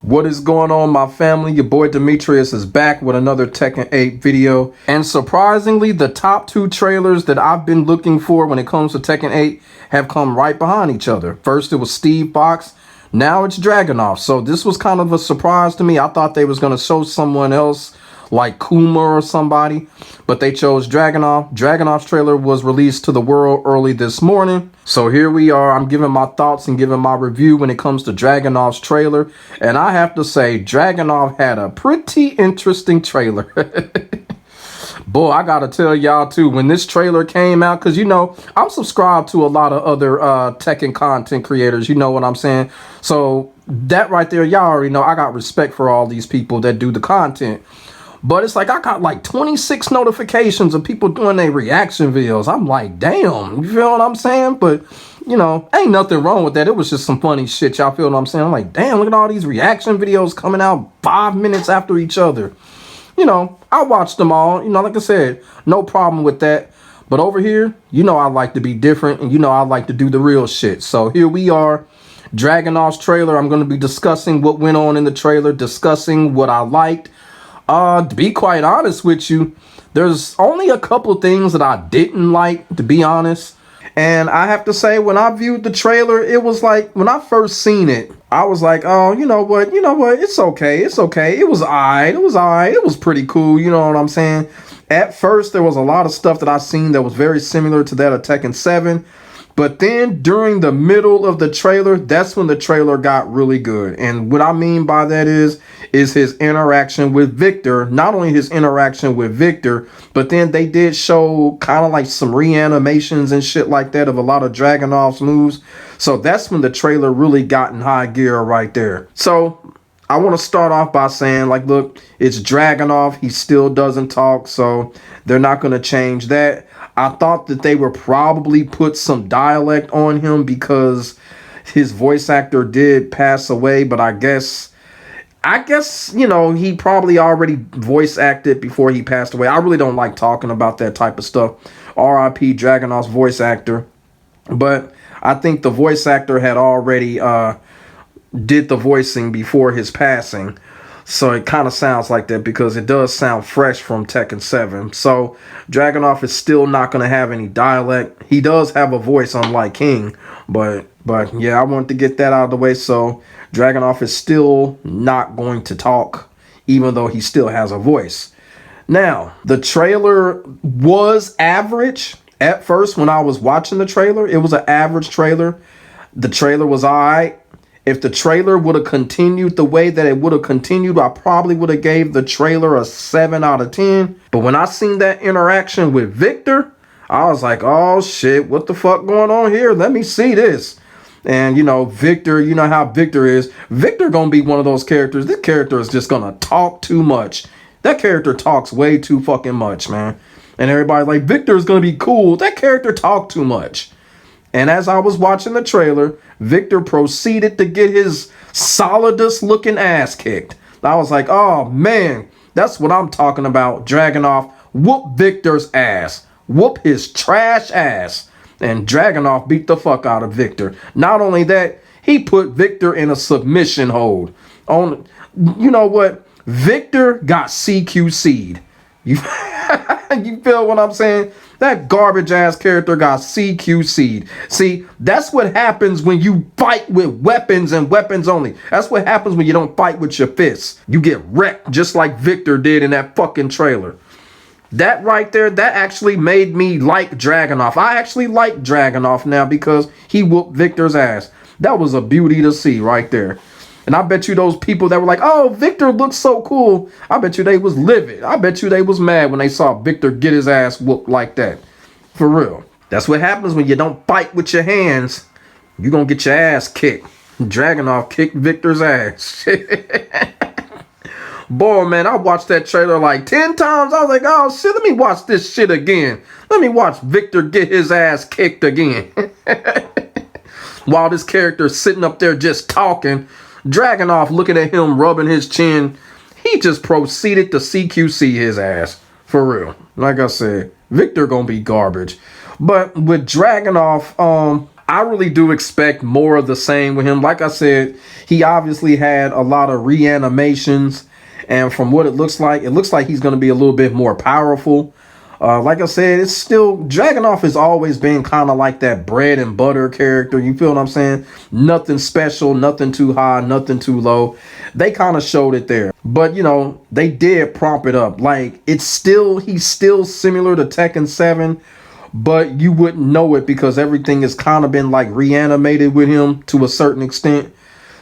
What is going on, my family? Your boy Demetrius is back with another Tekken 8 video. And surprisingly, the top two trailers that I've been looking for when it comes to Tekken 8 have come right behind each other. First, it was Steve Fox. Now it's Dragunov. So this was kind of a surprise to me. I thought they was going to show someone else like Kuma or somebody, but they chose Dragunov. Dragunov's trailer was released to the world early this morning. So here we are. I'm giving my thoughts and giving my review when it comes to Dragunov's trailer. And I have to say, Dragunov had a pretty interesting trailer. Boy, I gotta tell y'all too, when this trailer came out, because you know, I'm subscribed to a lot of other Tekken content creators, you know what I'm saying? So that right there, y'all already know I got respect for all these people that do the content. But it's like I got like 26 notifications of people doing their reaction videos. I'm like, damn, you feel what I'm saying? But, you know, ain't nothing wrong with that. It was just some funny shit. Y'all feel what I'm saying? I'm like, damn, look at all these reaction videos coming out 5 minutes after each other. You know, I watched them all. You know, like I said, no problem with that. But over here, you know, I like to be different. And, you know, I like to do the real shit. So here we are. Dragunov's trailer. I'm going to be discussing what went on in the trailer, discussing what I liked. To be quite honest with you, there's only a couple things that I didn't like, to be honest. And I have to say, when I viewed the trailer, it was like, when I first seen it, I was like, oh, you know what, it's okay, it's okay. It was alright, it was pretty cool, you know what I'm saying? At first, there was a lot of stuff that I seen that was very similar to that of Tekken 7. But then during the middle of the trailer, that's when the trailer got really good. And what I mean by that is his interaction with Victor. Not only his interaction with Victor, but then they did show kind of like some reanimations and shit like that of a lot of Dragunov's moves. So that's when the trailer really got in high gear right there. So I want to start off by saying, like, look, it's Dragunov. He still doesn't talk, so they're not going to change that. I thought that they would probably put some dialect on him because his voice actor did pass away, but I guess, you know, he probably already voice acted before he passed away. I really don't like talking about that type of stuff. R.I.P. Dragunov's voice actor. But I think the voice actor had already did the voicing before his passing. So it kind of sounds like that because it does sound fresh from Tekken 7. So Dragunov is still not going to have any dialect. He does have a voice unlike King. But yeah, I wanted to get that out of the way. So Dragunov is still not going to talk, even though he still has a voice. Now, the trailer was average. At first, when I was watching the trailer, it was an average trailer. The trailer was alright. If the trailer would have continued the way that it would have continued, I probably would have gave the trailer a 7 out of 10. But when I seen that interaction with Victor, I was like, oh shit, what the fuck going on here? Let me see this. And, you know, Victor, you know how Victor is. Victor gonna be one of those characters. This character is just gonna talk too much. That character talks way too fucking much, man. And everybody's like, Victor is gonna be cool. That character talked too much. And as I was watching the trailer, Victor proceeded to get his solidest looking ass kicked. I was like, oh man, that's what I'm talking about. Dragunov, whoop Victor's ass. Whoop his trash ass. And Dragunov beat the fuck out of Victor. Not only that, he put Victor in a submission hold. You know what? Victor got CQC'd. You feel what I'm saying? That garbage ass character got CQC'd. See, that's what happens when you fight with weapons and weapons only. That's what happens when you don't fight with your fists. You get wrecked just like Victor did in that fucking trailer. That right there, that actually made me like Dragunov. I actually like Dragunov now because he whooped Victor's ass. That was a beauty to see right there. And I bet you those people that were like, oh, Victor looks so cool. I bet you they was livid. I bet you they was mad when they saw Victor get his ass whooped like that. For real. That's what happens when you don't fight with your hands. You're going to get your ass kicked. Dragunov kicked Victor's ass. Boy, man, I watched that trailer like 10 times. I was like, oh, shit, let me watch this shit again. Let me watch Victor get his ass kicked again. While this character's sitting up there just talking, Dragunov looking at him, rubbing his chin, he just proceeded to CQC his ass. For real. Like I said, Victor gonna be garbage. But with Dragunov, I really do expect more of the same with him. Like I said, he obviously had a lot of reanimations, and from what it looks like he's going to be a little bit more powerful. Like I said, it's still, Dragunov has always been kind of like that bread and butter character. You feel what I'm saying? Nothing special, nothing too high, nothing too low. They kind of showed it there. But, you know, they did prompt it up. Like, he's still similar to Tekken 7, but you wouldn't know it because everything has kind of been like reanimated with him to a certain extent.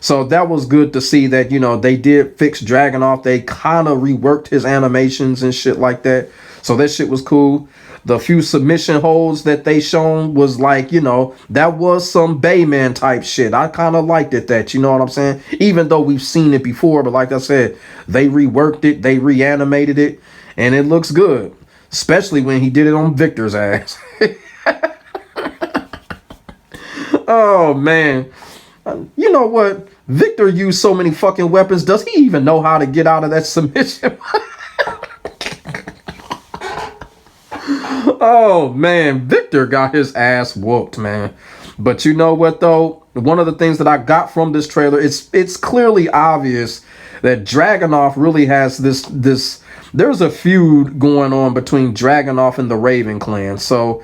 So that was good to see that, you know, they did fix Dragunov. They kind of reworked his animations and shit like that. So that shit was cool. The few submission holds that they shown was like, you know, that was some Bayman type shit. I kind of liked it, that, you know what I'm saying? Even though we've seen it before, but like I said, they reworked it, they reanimated it, and it looks good. Especially when he did it on Victor's ass. Oh, man. You know what? Victor used so many fucking weapons. Does he even know how to get out of that submission? Oh, man. Victor got his ass whooped, man. But you know what, though? One of the things that I got from this trailer, it's clearly obvious that Dragunov really has this there's a feud going on between Dragunov and the Raven clan. So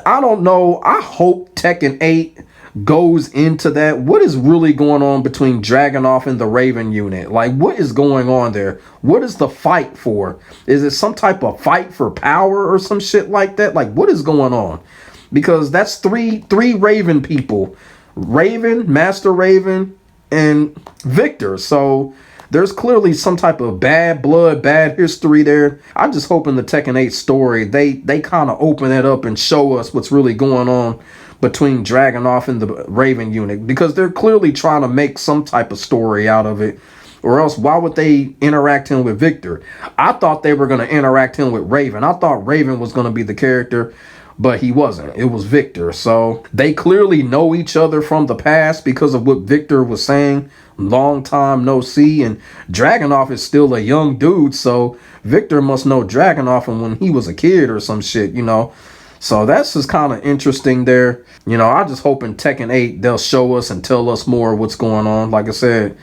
I don't know. I hope Tekken 8 goes into that. What is really going on between Dragunov and the Raven unit? Like, what is going on there? What is the fight for? Is it some type of fight for power or some shit like that? Like, what is going on? Because that's three Raven people. Raven, Master Raven, and Victor. So there's clearly some type of bad blood, bad history there. I'm just hoping the Tekken 8 story, they kind of open it up and show us what's really going on between Dragunov and the Raven unit, because they're clearly trying to make some type of story out of it, or else why would they interact him with Victor? I thought they were going to interact him with Raven. I thought Raven was going to be the character, but he wasn't. It was Victor. So they clearly know each other from the past because of what Victor was saying. Long time no see, and Dragunov is still a young dude, so Victor must know Dragunov from when he was a kid or some shit, you know. So that's just kind of interesting there. You know, I just hope in Tekken 8 they'll show us and tell us more of what's going on. Like I said,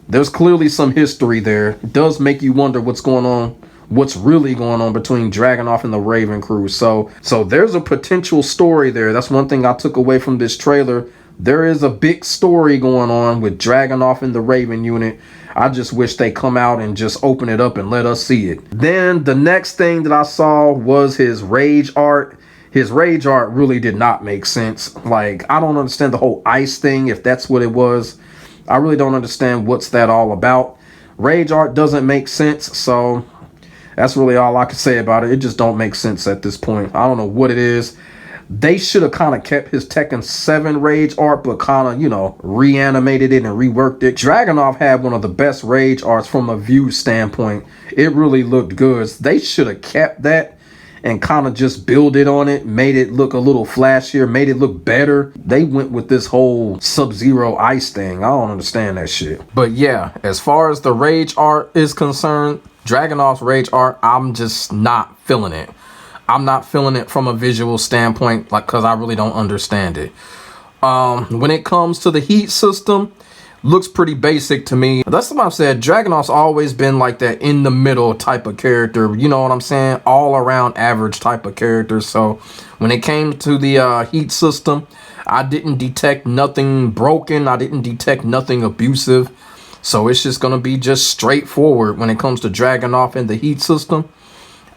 there's clearly some history there. It does make you wonder what's going on, what's really going on between Dragunov and the Raven crew. So there's a potential story there. That's one thing I took away from this trailer. There is a big story going on with Dragunov and the Raven unit. I just wish they come out and just open it up and let us see it. Then the next thing that I saw was his rage art. His rage art really did not make sense. Like, I don't understand the whole ice thing, if that's what it was. I really don't understand what's that all about. Rage art doesn't make sense, so that's really all I can say about it. It just don't make sense at this point. I don't know what it is. They should have kind of kept his Tekken 7 rage art, but kind of, you know, reanimated it and reworked it. Dragunov had one of the best rage arts from a view standpoint. It really looked good. They should have kept that and kind of just build it on it, made it look a little flashier, made it look better. They went with this whole Sub-Zero ice thing. I don't understand that shit. But yeah, as far as the rage art is concerned, Dragunov's rage art, I'm just not feeling it. I'm not feeling it from a visual standpoint, like, because I really don't understand it. When it comes to the heat system, looks pretty basic to me. That's what I've said. Dragunov's always been like that in the middle type of character. You know what I'm saying? All around average type of character. So when it came to the heat system, I didn't detect nothing broken. I didn't detect nothing abusive. So it's just going to be just straightforward when it comes to Dragunov and the heat system.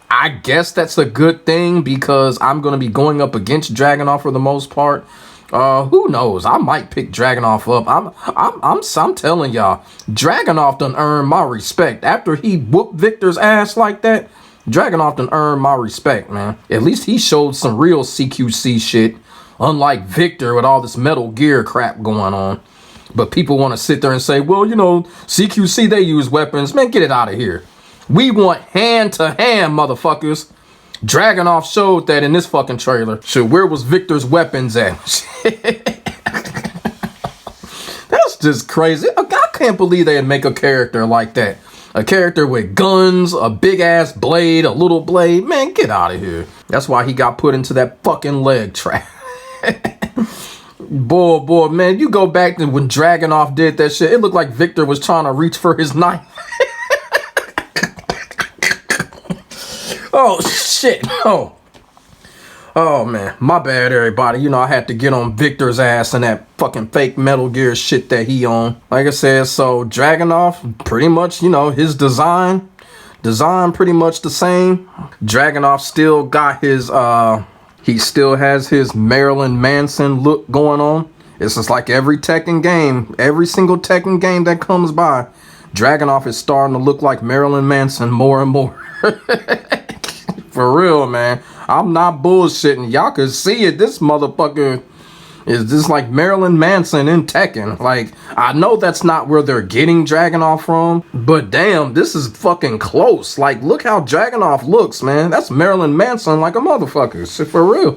I guess that's a good thing because I'm going to be going up against Dragunov for the most part. Who knows? I might pick Dragunov up. I'm telling y'all, Dragunov done earned my respect. After he whooped Victor's ass like that, Dragunov done earned my respect, man. At least he showed some real CQC shit, unlike Victor with all this Metal Gear crap going on. But people want to sit there and say, well, you know, CQC, they use weapons. Man, get it out of here. We want hand-to-hand, motherfuckers. Dragunov showed that in this fucking trailer. Shit, where was Victor's weapons at? That's just crazy. I can't believe they'd make a character like that. A character with guns, a big-ass blade, a little blade. Man, get out of here. That's why he got put into that fucking leg trap. Boy, man, you go back to when Dragunov did that shit, it looked like Victor was trying to reach for his knife. Oh, shit. Oh, man. My bad, everybody. You know, I had to get on Victor's ass and that fucking fake Metal Gear shit that he on. Like I said, so Dragunov, pretty much, you know, his design pretty much the same. Dragunov still got his, he still has his Marilyn Manson look going on. It's just like every Tekken game, every single Tekken game that comes by, Dragunov is starting to look like Marilyn Manson more and more. For real, man. I'm not bullshitting. Y'all could see it. This motherfucker is just like Marilyn Manson in Tekken. Like, I know that's not where they're getting Dragunov from, but damn, this is fucking close. Like, look how Dragunov looks, man. That's Marilyn Manson like a motherfucker. Shit, for real.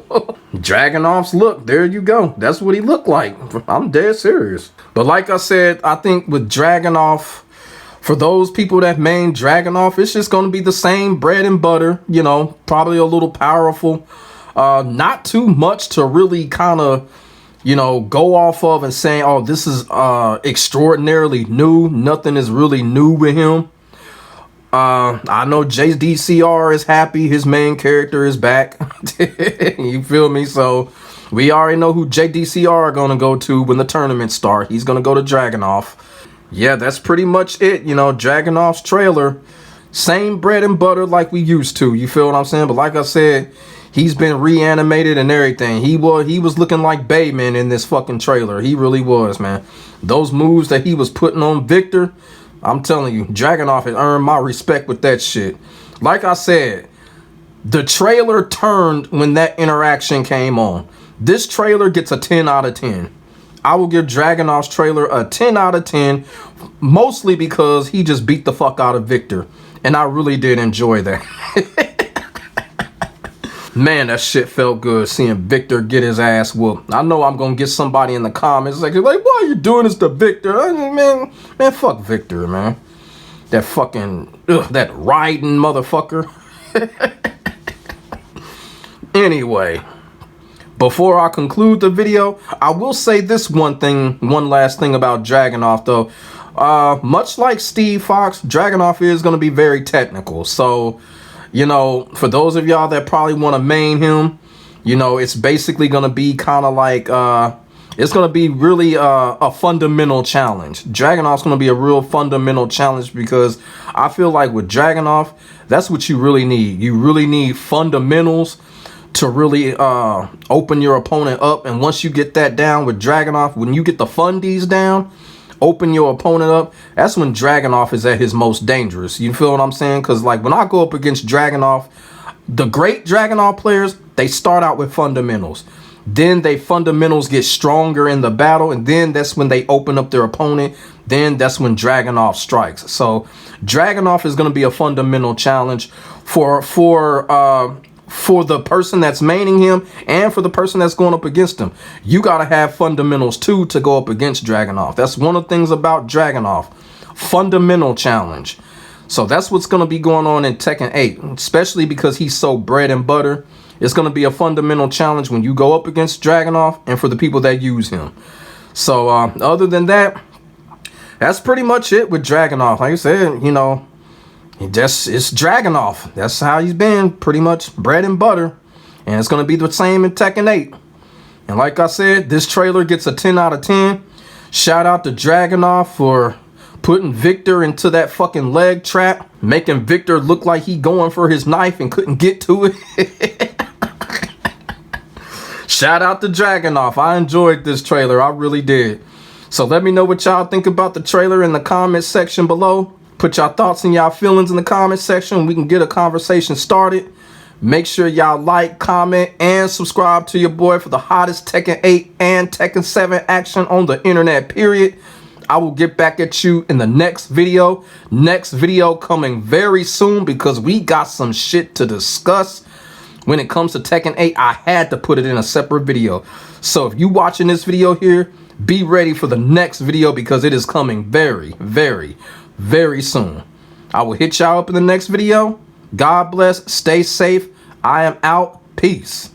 Dragunov's look, there you go. That's what he looked like. I'm dead serious. But like I said, I think with Dragunov, for those people that main Dragunov, it's just going to be the same bread and butter, you know, probably a little powerful. Not too much to really kind of, you know, go off of and saying, oh, this is extraordinarily new. Nothing is really new with him. I know JDCR is happy. His main character is back. You feel me? So we already know who JDCR are going to go to when the tournament starts. He's going to go to Dragunov. Yeah, that's pretty much it. You know, Dragunov's trailer, same bread and butter like we used to. You feel what I'm saying? But like I said, he's been reanimated and everything. He was looking like Bayman in this fucking trailer. He really was, man. Those moves that he was putting on Victor, I'm telling you, Dragunov has earned my respect with that shit. Like I said, the trailer turned when that interaction came on. This trailer gets a 10 out of 10. I will give Dragunov's trailer a 10 out of 10, mostly because he just beat the fuck out of Victor. And I really did enjoy that. Man, that shit felt good seeing Victor get his ass whooped. I know I'm going to get somebody in the comments like, why are you doing this to Victor? I mean, man, fuck Victor, man. That fucking, that riding motherfucker. Anyway. Before I conclude the video, I will say this one last thing about Dragunov though. Much like Steve Fox, Dragunov is going to be very technical. So, you know, for those of y'all that probably want to main him, you know, it's basically going to be kind of like, it's going to be really a fundamental challenge. Dragunov's going to be a real fundamental challenge because I feel like with Dragunov, that's what you really need. You really need fundamentals to really open your opponent up. And once you get that down with Dragunov, when you get the fundies down, open your opponent up, that's when Dragunov is at his most dangerous. You feel what I'm saying? Because like when I go up against Dragunov, the great Dragunov players, they start out with fundamentals. Then they fundamentals get stronger in the battle, and then that's when they open up their opponent. Then that's when Dragunov strikes. So Dragunov is going to be a fundamental challenge for the person that's maining him and for the person that's going up against him. You got to have fundamentals too to go up against Dragunov. That's one of the things about Dragunov. Fundamental challenge. So that's what's going to be going on in Tekken 8, especially because he's so bread and butter. It's going to be a fundamental challenge when you go up against Dragunov and for the people that use him. So other than that, that's pretty much it with Dragunov. Like I said, you know, it's Dragunov. That's how he's been, pretty much bread and butter. And it's going to be the same in Tekken 8. And like I said, this trailer gets a 10 out of 10. Shout out to Dragunov for putting Victor into that fucking leg trap, making Victor look like he going for his knife and couldn't get to it. Shout out to Dragunov. I enjoyed this trailer. I really did. So let me know what y'all think about the trailer in the comment section below. Put y'all thoughts and y'all feelings in the comment section. We can get a conversation started. Make sure y'all like, comment, and subscribe to your boy for the hottest Tekken 8 and Tekken 7 action on the internet, period. I will get back at you in the next video. Next video coming very soon because we got some shit to discuss. When it comes to Tekken 8, I had to put it in a separate video. So if you watching this video here, be ready for the next video because it is coming very, very, very soon. I will hit y'all up in the next video. God bless. Stay safe. I am out. Peace.